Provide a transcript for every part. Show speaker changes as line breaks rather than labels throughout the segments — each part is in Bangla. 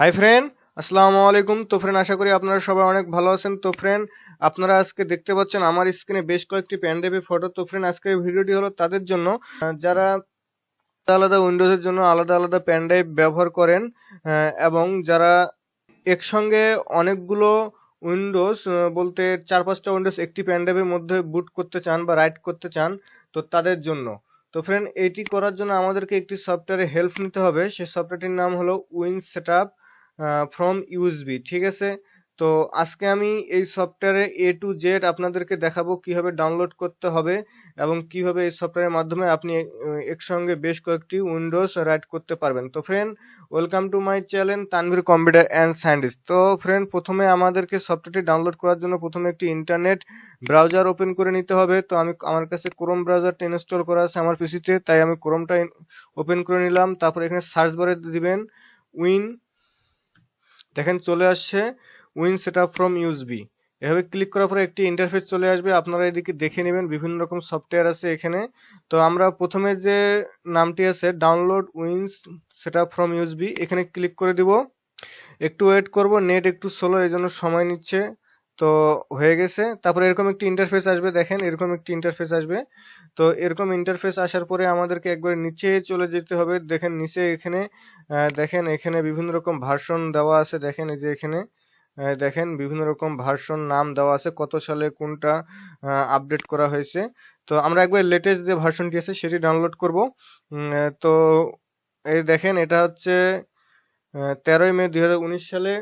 হাই ফ্রেন্ড, আসসালামু আলাইকুম। তো ফ্রেন্ড, আশা করি আপনারা সবাই অনেক ভালো আছেন। তো ফ্রেন্ড, আপনারা আজকে দেখতে পাচ্ছেন আমার স্ক্রিনে বেশ কয়েকটি প্যান্ডেপের ফটো। তো ফ্রেন্ড, আজকে এই ভিডিওটি হলো তাদের জন্য যারা আলাদা আলাদা উইন্ডোজের জন্য আলাদা আলাদা প্যান্ডাইভ ব্যবহার করেন, এবং যারা একসঙ্গে অনেকগুলো উইন্ডোজ বলতে 4-5টা উইন্ডোজ একটি প্যান্ডাইভের মধ্যে বুট করতে চান বা রাইট করতে চান, তো তাদের জন্য। তো ফ্রেন্ড, এটি করার জন্য আমাদেরকে একটি সফটওয়্যারে হেল্প নিতে হবে। সেই সফটওয়্যারটির নাম হলো উইন সেটআপ ফ্রম ইউএসবি, ঠিক আছে। তো আজকে আমি এই সফটওয়্যারে এ টু জেড আপনাদেরকে দেখাবো কিভাবে ডাউনলোড করতে হবে এবং কিভাবে এই সফটওয়্যারের মাধ্যমে আপনি একসঙ্গে বেশ কয়েকটি উইন্ডোজ রাইট করতে পারবেন। তো friend, welcome to my channel Tanvir computer and scientist. তো ফ্রেন্ড, প্রথমে আমাদেরকে সফটওয়্যারটি ডাউনলোড করার জন্য প্রথমে একটি ইন্টারনেট ব্রাউজার ওপেন করে নিতে হবে। তো আমার কাছে ক্রোম ব্রাউজারটা ইনস্টল করা আছে আমার পিসিতে, তাই আমি ক্রোমটা ওপেন করে নিলাম। তারপর এখানে সার্চ বারে দিবেন উইন, দেখেন চলে আসছে উইন সেটআপ ফ্রম ইউএসবি। এভাবে ক্লিক করার পরে একটি ইন্টারফেস চলে আসবে। আপনারা এদিকে দেখে নেবেন, বিভিন্ন রকম সফটওয়্যার আছে এখানে। তো আমরা প্রথমে যে নামটি আছে download win setup from USB, এখানে ক্লিক করে দিব। একটু ওয়েট করব, নেট একটু স্লো এই জন্য সময় নিচ্ছে। তো হয়ে গেছে। তারপরে এরকম একটি ইন্টারফেস আসবে, দেখেন এরকম একটি ইন্টারফেস আসবে। তো এরকম ইন্টারফেস আসার পরে আমাদেরকে একবার নিচে চলে যেতে হবে। দেখেন নিচে এখানে দেখেন এখানে বিভিন্ন রকম ভার্সন দেওয়া আছে। দেখেন এই যে এখানে দেখেন বিভিন্ন রকম ভার্সন নাম দেওয়া আছে, কত সালে কোনটা আপডেট করা হয়েছে। তো আমরা একবার লেটেস্ট যে ভার্সনটি আছে সেটি ডাউনলোড করব। তো এই দেখেন এটা হচ্ছে 13ই মে 2019 সালে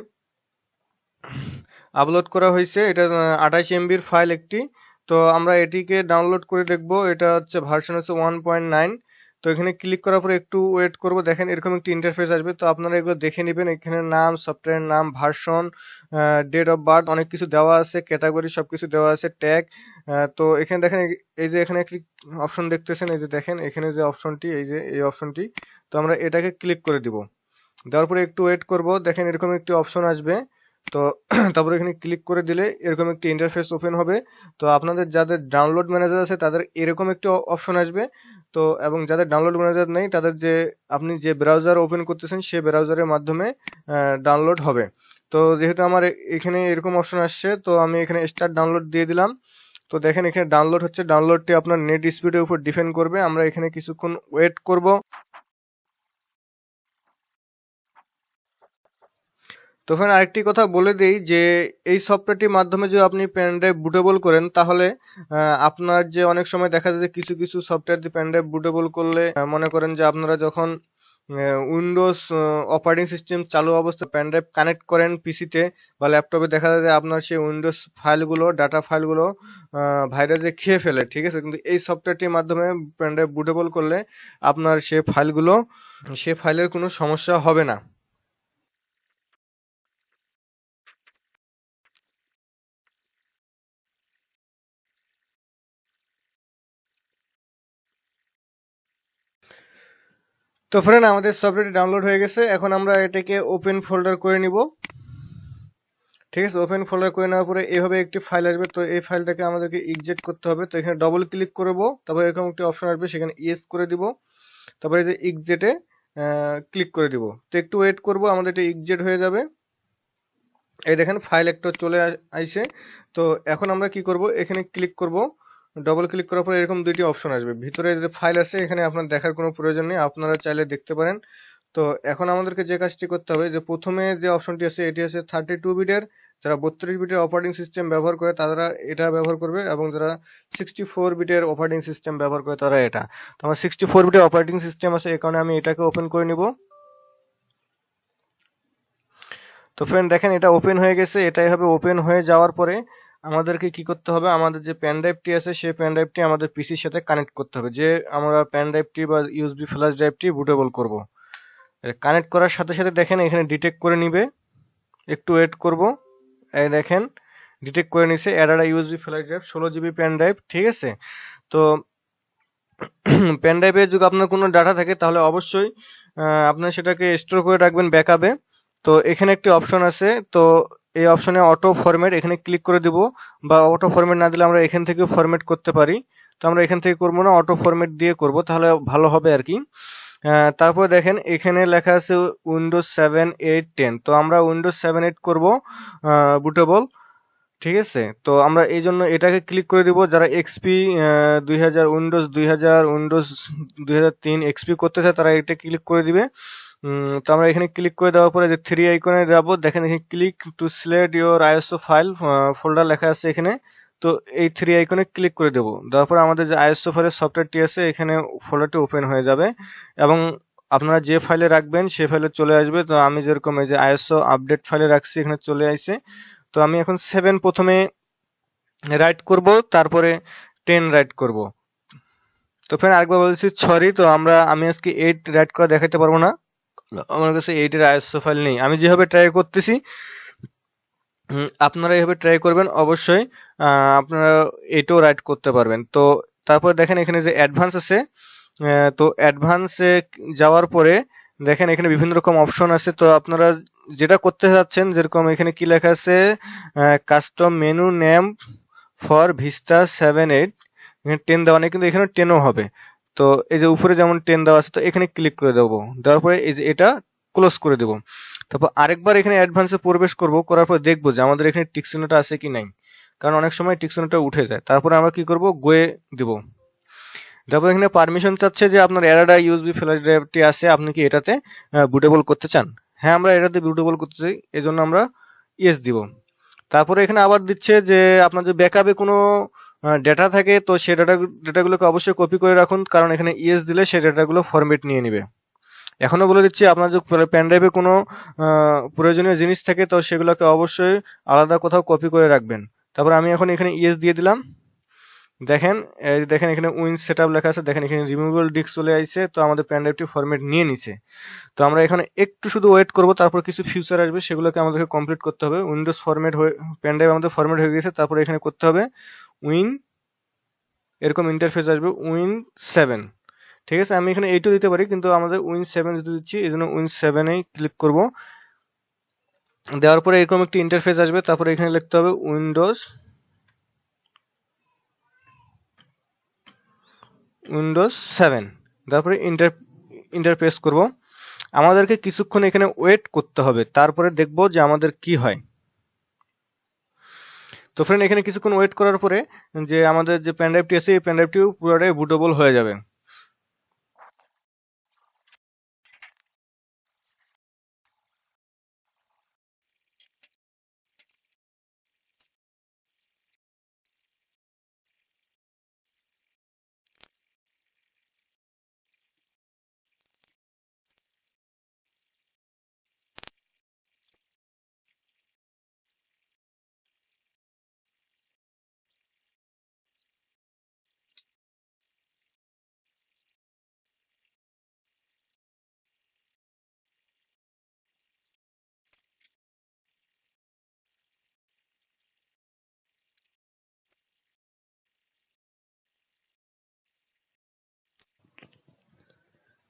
আপলোড করা হয়েছে। এটা 28 এমবির ফাইল একটি। তো আমরা এটিকে ডাউনলোড করে দেখব। এটা হচ্ছে ভার্সন হচ্ছে 1.9। তো এখানে ক্লিক করার পরে একটু ওয়েট করব। দেখেন এরকম একটি ইন্টারফেস আসবে। তো আপনারা এগুলো দেখে নেবেন। এখানে নাম, সফটওয়্যার নাম, ভার্সন, ডেট অফ বার্থ অনেক কিছু দেওয়া আছে, ক্যাটাগরি সবকিছু দেওয়া আছে, ট্যাগ। তো এখানে দেখেন এই যে এখানে একটি অপশন দেখতেছেন, এই যে দেখেন এখানে যে অপশনটি, এই যে এই অপশনটি। তো আমরা এটাকে ক্লিক করে দিব। দেওয়ার পরে একটু ওয়েট করব। দেখেন এরকম একটি অপশন আসবে। তো তারপরে এখানে ক্লিক করে দিলে এরকম একটি ইন্টারফেস ওপেন হবে। তো আপনাদের যাদের ডাউনলোড ম্যানেজার আছে তাদের এরকম একটি অপশন আসবে। তো এবং যাদের ডাউনলোড ম্যানেজার নেই তাদের যে আপনি যে ব্রাউজার ওপেন করতেছেন সেই ব্রাউজারের মাধ্যমে ডাউনলোড হবে। তো যেহেতু আমার এখানে এরকম অপশন আসছে, তো আমি এখানে স্টার্ট ডাউনলোড দিয়ে দিলাম। তো দেখেন এখানে ডাউনলোড হচ্ছে। ডাউনলোডটি আপনার নেট স্পিডের উপর ডিপেন্ড করবে। আমরা এখানে কিছুক্ষণ ওয়েট করব। তো ফ্রেন্ড, আরেকটি কথা বলে দেই যে এই সফটওয়্যারটির মাধ্যমে যদি আপনি পেন ড্রাইভ বুটেবল করেন তাহলে আপনার যে অনেক সময় দেখা যায় যে কিছু কিছু সফটওয়্যার দিয়ে পেন ড্রাইভ বুটেবল করলে মনে করেন যে আপনারা যখন উইন্ডোজ অপারেটিং সিস্টেম চালু অবস্থায় পেন ড্রাইভ কানেক্ট করেন পিসিতে বা ল্যাপটপে, দেখা যায় যে আপনার সেই উইন্ডোজ ফাইলগুলো, ডাটা ফাইলগুলো ভাইরাসে খেয়ে ফেলে, ঠিক আছে। কিন্তু এই সফটওয়্যারটির মাধ্যমে পেন ড্রাইভ বুটেবল করলে আপনার সেই ফাইলের কোনো সমস্যা হবে না। তো ফ্রেন্ড, আমাদের সফটওয়্যারটি ডাউনলোড হয়ে গেছে। এখন আমরা এটাকে ওপেন ফোল্ডার করে নিব, ঠিক আছে। ওপেন ফোল্ডার করে নেওয়ার পরে এভাবে একটি ফাইল আসবে। তো এই ফাইলটাকে আমাদেরকে এক্সট্রাক্ট করতে হবে। তো এখানে ডবল ক্লিক করব, তারপর এরকম একটি অপশন আসবে, সেখানে ইয়েস করে দিব। তারপরে এই যে এক্সিটে ক্লিক করে দিব। তো একটু ওয়েট করব, আমাদের এটা এক্সিট হয়ে যাবে। এই দেখেন ফাইল একটা চলে আইছে। তো এখন আমরা কি করব, এখানে ক্লিক করব। ডবল ক্লিক করার পর এরকম দুইটি অপশন আসবে। ভিতরে যে ফাইল আছে এখানে আপনার দেখার কোনো প্রয়োজন নেই, আপনারা চাইলে দেখতে পারেন। তো এখন আমাদেরকে যে কাজটি করতে হবে, যে প্রথমে যে অপশনটি আছে এটি আছে 32 বিটের। যারা 32 বিটের অপারেটিং সিস্টেম ব্যবহার করে তারা এটা ব্যবহার করবে, এবং যারা 64 বিটের অপারেটিং সিস্টেম ব্যবহার করে তারা এটা। তো আমার 64 বিটের অপারেটিং সিস্টেম আছে, এই কারণে আমি এটাকে ওপেন করে নিব। তো ফ্রেন্ড, দেখেন এটা ওপেন হয়ে গেছে। এটা এভাবে ওপেন হয়ে যাওয়ার পরে আমাদেরকে কি করতে হবে, আমাদের যে পেন ড্রাইভটি আছে সেই পেন ড্রাইভটি আমাদের পিসির সাথে কানেক্ট করতে হবে, যে আমরা পেন ড্রাইভটি বা ইউএসবি ফ্ল্যাশ ড্রাইভটি বুটেবল করব। কানেক্ট করার সাথে সাথে দেখেন এখানে ডিটেক্ট করে নিবে। একটু ওয়েট করব। এই দেখেন ডিটেক্ট করে নিছে, ADATA USB flash drive 16 GB pen drive, ঠিক আছে। তো পেন ড্রাইভে যদি আপনার কোনো ডাটা থাকে তাহলে অবশ্যই আপনার সেটাকে স্টোর করে রাখবেন ব্যাকআপে। তো এখানে একটি অপশন আছে, তো এই অপশনে অটো ফরম্যাট, এখানে ক্লিক করে দিব। বা অটো ফরম্যাট না দিলে আমরা এখান থেকে ফরম্যাট করতে পারি। তো আমরা এখান থেকে করবো না, অটো ফরম্যাট দিয়ে করব, তাহলে ভালো হবে আর কি। তারপর দেখেন এখানে লেখা আছে উইন্ডোজ 7 8 10। তো আমরা উইন্ডোজ 7 8 করব বুটেবল, ঠিক আছে। তো আমরা এই জন্য এটাকে ক্লিক করে দিব। যারা এক্সপি 2000 উইন্ডোজ 2003 এক্সপি করতে চায় তারা এটা ক্লিক করে দিবে। তো আমরা এখানে ক্লিক করে দেওয়ার পরে যে থ্রি আইকনে যাব, দেখেন এখানে click to select your ISO file folder লেখা আছে এখানে। তো এই থ্রি আইকনে ক্লিক করে দেব। দেওয়ার পরে আমাদের যে আইএসও ফাইলের সফটওয়্যারটি আছে এখানে ফোল্ডারটি ওপেন হয়ে যাবে এবং আপনারা যে ফাইলে রাখবেন সেই ফাইলে চলে আসবে। তো আমি যেরকম এই যে আইএসও আপডেট ফাইলে রাখছি এখানে চলে আসছে। তো আমি এখন 7 প্রথমে রাইট করব, তারপরে 10 রাইট করব। তো ফ্রেন্ড আরেকবার বলছি সরি, তো আমি আজকে 8 রাইট করা দেখাতে পারবো না, আমার কাছে 8 এর আইএসও ফাইল নেই। আমি যেভাবে ট্রাই করতেছি আপনারা এইভাবে ট্রাই করবেন, অবশ্যই আপনারা এটাও রাইট করতে পারবেন। তো তারপর দেখেন এখানে যে অ্যাডভান্স আছে, তো অ্যাডভান্সে যাওয়ার পরে দেখেন এখানে বিভিন্ন রকম অপশন আছে। তো আপনারা যেটা করতে যাচ্ছেন, যেরকম এখানে কি লেখা আছে custom menu name for vista 7 8, এখানে 10 দেওয়া নেই কিন্তু এখানে 10ও হবে। তো এই যে উপরে যেমন 10 দেওয়া আছে, তো এখানে ক্লিক করে দেবো। দেওয়ার পরে এই যে এটা ক্লোজ করে দেবো। তারপর আরেকবার এখানে অ্যাডভান্সে প্রবেশ করব, করার পর দেখবো যে আমাদের এখানে টিক চিহ্নটা আছে কি নাই, কারণ অনেক সময় টিক চিহ্নটা উঠে যায়। তারপরে আমরা কি করব, গোয়ে দিব। তারপর এখানে পারমিশন চাচ্ছে যে আপনার এরাডা ইউএসবি ফ্ল্যাশ ড্রাইভটি আছে, আপনি কি এটাতে বুটেবল করতে চান? হ্যাঁ, আমরা এটাতে বুটেবল করতে চাই, এজন্য আমরা ইয়েস দিব। তারপরে এখানে আবার দিচ্ছে যে আপনার যে ব্যাকআপে কোনো ডেটা থাকে, তো সেই ডেটাগুলোকে অবশ্যই কপি করে রাখুন, কারণ এখানে ইয়েস দিলে সেই ডেটাগুলো ফরম্যাট নিয়ে নেবে। এখনো বলে দিচ্ছি, আপনার যে পেন ড্রাইভে কোনো প্রয়োজনীয় জিনিস থাকে তো সেগুলোকে অবশ্যই আলাদা কোথাও কপি করে রাখবেন। তারপর আমি এখন এখানে ইয়েস দিয়ে দিলাম। দেখেন দেখেন এখানে উইন সেটআপ লেখা আছে, দেখেন এখানে রিমুভেবল ডিস্ক চলে আসছে, তো আমাদের পেন ড্রাইভটি ফরম্যাট নিয়ে নিছে। তো আমরা এখানে একটু শুধু ওয়েট করব, তারপর কিছু ফিচার আসবে সেগুলোকে আমাদেরকে কমপ্লিট করতে হবে। উইন্ডোজ ফরম্যাট হয়ে পেন ড্রাইভ আমাদের ফরম্যাট হয়ে গেছে, তারপর এখানে করতে হবে উইন, এরকম ইন্টারফেস আসবে উইন 7, ঠিক আছে। আমি এখানে 8ও দিতে পারি, কিন্তু আমাদের উইন 7 যেহেতু দিচ্ছি এই জন্য উইন 7-এই ক্লিক করব। দেওয়ার পরে এরকম একটি ইন্টারফেস আসবে, তারপরে এখানে লিখতে হবে উইন্ডোজ 7, তারপরে ইন্টার প্রেস করব। আমাদেরকে কিছুক্ষণ এখানে ওয়েট করতে হবে, তারপরে দেখব যে আমাদের কি হয়। তো ফ্রেন্ড এখানে কিছুক্ষণ ওয়েট করার পরে যে আমাদের যে পেন ড্রাইভটি আছে এই পেন ড্রাইভটিও পুরোটাই বুটেবল হয়ে যাবে।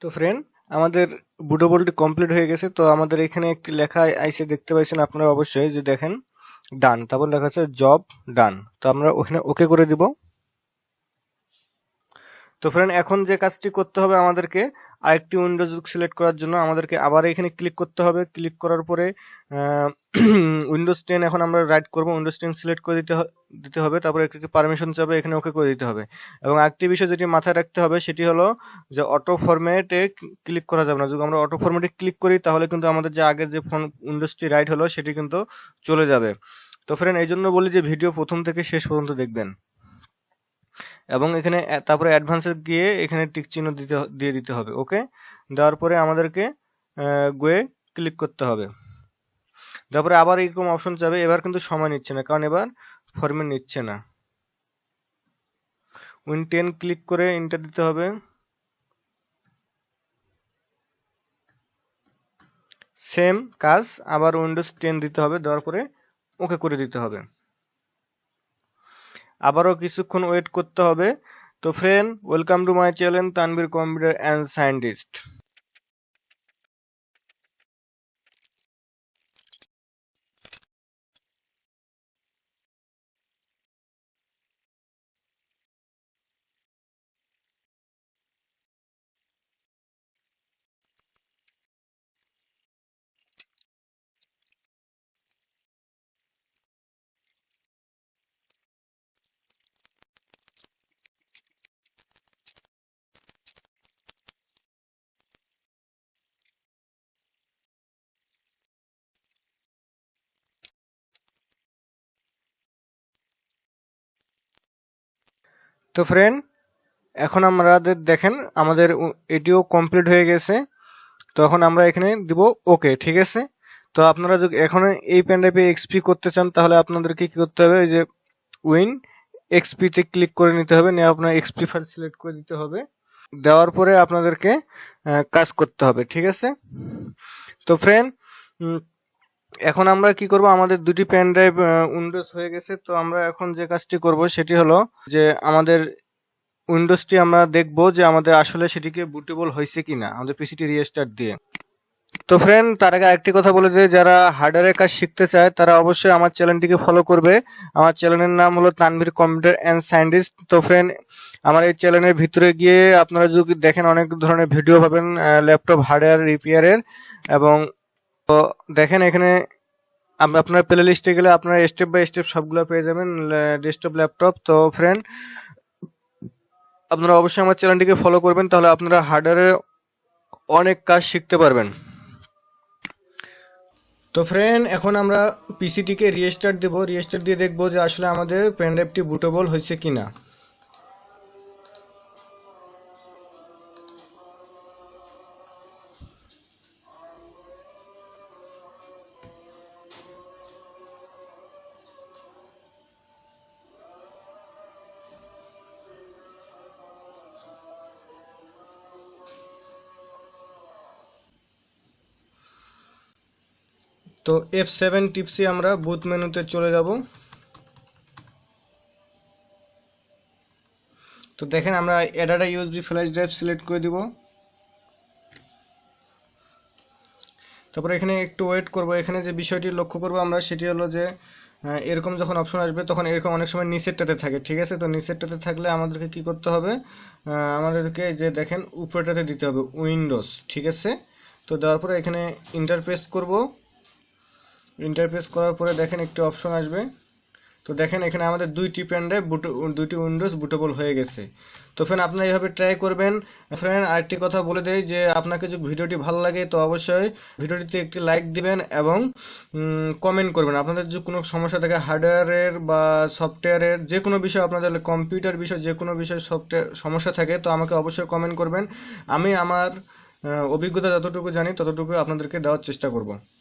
তো ফ্রেন্ড আমাদের বুটেবলটি কমপ্লিট হয়ে গেছে। তো আমাদের এখানে একটি লেখা আইসে দেখতে পাচ্ছেন আপনারা অবশ্যই, যে দেখেন ডান, তারপর লেখা আছে জব ডান। তো আমরা ওখানে ওকে করে দিব। তো ফ্রেন্ড এখন যে কাজটি করতে হবে আমাদেরকে, আরেকটি উইন্ডোজ সিলেক্ট করার জন্য আমাদেরকে আবার এখানে ক্লিক করতে হবে। ক্লিক করার পরে উইন্ডোজ 10 এখন আমরা রাইট করব, উইন্ডোজ 10 সিলেক্ট করে দিতে হবে। তারপরে একটি পারমিশন চাবে, এখানে ওকে করে দিতে হবে। এবং আরেকটি বিষয় যেটি মাথায় রাখতে হবে সেটি হলো যে অটো ফরম্যাটে ক্লিক করা যাবে না। যদি আমরা অটো ফরম্যাটে ক্লিক করি তাহলে কিন্তু আমাদের যে আগের যে ফোন উইন্ডোজটি রাইট হলো সেটি কিন্তু চলে যাবে। তো ফ্রেন্ড এই জন্য বলি যে ভিডিও প্রথম থেকে শেষ পর্যন্ত দেখবেন। এবং এখানে তারপরে অ্যাডভান্সে গিয়ে এখানে টিক চিহ্ন দিয়ে দিতে হবে। ওকে দেওয়ার পরে আমাদেরকে গোয়ে ক্লিক করতে হবে। তারপরে আবার এরকম অপশন যাবে, এবার কিন্তু সময় নিচ্ছে না, কারণ এবার ফরম্যাট নিচ্ছে না। উইন 10 ক্লিক করে এন্টার দিতে হবে। সেম কাজ আবার উইন্ডোজ 10 দিতে হবে, দেওয়ার পরে ওকে করে দিতে হবে। আবারও কিছুক্ষণ ওয়েট করতে হবে। তো friend welcome to my channel Tanvir computer and scientist. তো ফ্রেন্ড, এখন আমাদের দেখেন আমাদের এটিও কমপ্লিট হয়ে গেছে। তো এখন আমরা এখানে দিব ওকে, ঠিক আছে। তো আপনারা যদি এখন এই পেন ড্রাইভে এক্সপি করতে চান তাহলে আপনাদেরকে কি করতে হবে, যে উইন এক্সপি তে ক্লিক করে নিতে হবে, নিয়ে আপনার এক্সপি ফাইল সিলেক্ট করে দিতে হবে। দেওয়ার পরে আপনাদেরকে কাজ করতে হবে, ঠিক আছে। তো ফ্রেন্ড, এখন আমরা কি করব, আমাদের দুটি পেন ড্রাইভ উইন্ডোজ হয়ে গেছে। তো আমরা এখন যে কাজটি করব সেটি হলো যে আমাদের উইন্ডোজটি আমরা দেখব যে আমাদের আসলে সেটিকে বুটেবল হয়েছে কিনা আমাদের পিসিটি রিস্টার্ট দিয়ে। তো ফ্রেন্ড, তার আগে আরেকটি কথা বলে যে যারা হার্ডওয়্যারের কাজ শিখতে চায় তারা অবশ্যই আমার চ্যানেলটিকে ফলো করবে। আমার চ্যানেলের নাম হলো তানভীর কম্পিউটার অ্যান্ড সায়েন্টিস্ট। তো ফ্রেন্ড, আমার এই চ্যানেলের ভিতরে গিয়ে আপনারা যদি দেখেন অনেক ধরনের ভিডিও পাবেন ল্যাপটপ হার্ডওয়্যার রিপেয়ারের, এবং দেখেন এখানে আপনার প্লে লিস্টে গেলে আপনারা স্টেপ বাই স্টেপ সবগুলো পেয়ে যাবেন ডেস্কটপ ল্যাপটপ। তো ফ্রেন্ড, আপনারা অবশ্যই আমার চ্যানেলটিকে ফলো করবেন, তাহলে আপনারা হার্ডওয়্যারে অনেক কাজ শিখতে পারবেন। তো ফ্রেন্ড, এখন আমরা পিসিটিকে রিস্টার্ট দেব, রিস্টার্ট দিয়ে দেখব যে আসলে আমাদের পেন ড্রাইভটি বুটেবল হয়েছে কিনা। তো F7 টিপসে আমরা বুট মেনুতে চলে যাব। তো দেখেন আমরা add a USB flash drive select করে দিব। তারপর এখানে একটু ওয়েট করব। এখানে যে বিষয়টি লক্ষ্য করব আমরা সেটি হলো যে এরকম যখন অপশন আসবে তখন এরকম অনেক সময় নিচেরটাতে থাকে, ঠিক আছে। তো নিচেরটাতে থাকলে আমাদেরকে কি করতে হবে, আমাদেরকে যে দেখেন উপরেটাতে দিতে হবে উইন্ডোজ, ঠিক আছে। তো দেওয়ার পরে এখানে ইন্টারফেস করব। ইন্টারফেস করার পরে দেখেন একটি অপশন আসবে। তো দেখেন এখানে আমাদের দুইটি পেন ড্রাইভ দুইটি উইন্ডোজ বুটেবল হয়ে গেছে। তো ফ্রেন্ড, আপনারা এইভাবে ট্রাই করবেন। ফ্রেন্ড, আরেকটি কথা বলে দেই যে আপনাকে যদি ভিডিওটি ভালো লাগে তো অবশ্যই ভিডিওটিতে একটি লাইক দিবেন এবং কমেন্ট করবেন। আপনাদের যদি কোনো সমস্যা থাকে হার্ডওয়্যারের বা সফটওয়্যারের যে কোনো বিষয়, আপনাদের কম্পিউটার বিষয় যে কোনো বিষয় সফটওয়্যার সমস্যা থাকে তো আমাকে অবশ্যই কমেন্ট করবেন। আমি আমার অভিজ্ঞতা যতটুকু জানি ততটুকু আপনাদেরকে দেওয়ার চেষ্টা করব।